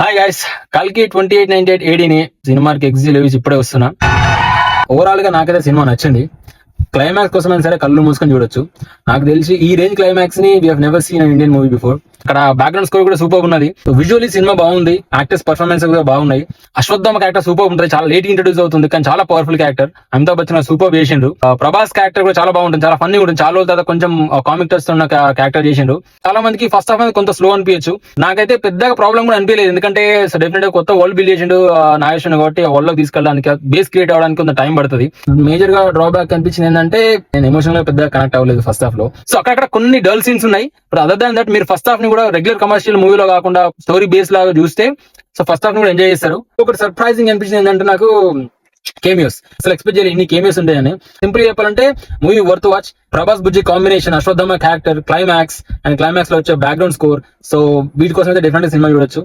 Hi guys, కల్కి 2898 ఏడీని సినిమాకి exit ఇప్పుడే వస్తున్నా. ఓవరాల్ గా నాకైతే సినిమా నచ్చింది. క్లైమాక్స్ కోసమైనా సరే కళ్ళు మూసుకొని చూడొచ్చు. నాకు తెలిసి ఈ రేంజ్ క్లైమాక్స్ ని we have never seen in Indian movie before. అక్కడ బ్యాక్గ్రౌండ్ స్కోర్ కూడా సూపర్ ఉన్నది. విజువల్లీ సినిమా బాగుంది. యాక్టర్స్ పర్ఫార్మెన్స్ కూడా బాగున్నాయి. అశ్వత్థామ క్యారెక్టర్ సూపర్ ఉంటుంది. చాలా లేట్ ఇంట్రొడ్యూస్ అవుతుంది కానీ చాలా powerful character. Amitabh Bachchan super చేసిండ్రు. ప్రభాస్ క్యారెక్టర్ కూడా చాలా బాగుంటుంది. చాలా ఫన్నీ ఉంటుంది. చాలా రోజుల తర్వాత కొంచెం కామిక్ టచ్ ఉన్న క్యారెక్టర్ చేసిండ్రు. చాలా మందికి ఫస్ట్ హాఫ్ కొంత స్లో అనిపించచ్చు. నాకైతే పెద్దగా ప్రాబ్లం కూడా అనిపించలేదు. ఎందుకంటే డెఫినెట్ గా కొత్త వరల్డ్ బిల్డ్ చేసిండు నాగేశ్వర కాబట్టి ఆ వరల్డ్ లోకి తీసుకెళ్ళడానికి బేస్ క్రియేట్ అవడానికి కొంత టైం పడుతుంది. మేజర్ గా డ్రాబ్యాక్ అనిపించింది ఏంటంటే నేను ఎమోషనల్ గా పెద్దగా కనెక్ట్ అవ్వలేదు ఫస్ట్ హాఫ్ లో. సో అక్కడ కొన్ని డల్ సీన్స్ ఉన్నాయి. బట్ అదర్ దాన్ దట్ మీరు ఫస్ట్ హాఫ్ ని కూడా రెగ్యులర్ కమర్షియల్ మూవీలో కాకుండా స్టోరీ బేస్ లాగా చూస్తే సో ఫస్ట్ హాఫ్ ని కూడా ఎంజాయ్ చేస్తారు. ఒకటి సర్ప్రైజింగ్ అనిపించింది ఏంటంటే నాకు కేమియోస్. అసలు ఎక్స్పెక్ట్ చేయాలి ఇన్ని కేమియోస్ ఉంటాయని. సింపుల్ చెప్పాలంటే movie worth watch. Prabhas Bujji combination, Ashwatthama character, climax and climax లో వచ్చే బ్యాక్గ్రౌండ్ స్కోర్. సో వీటి కోసం అయితే డెఫినెట్ సినిమా చూడొచ్చు.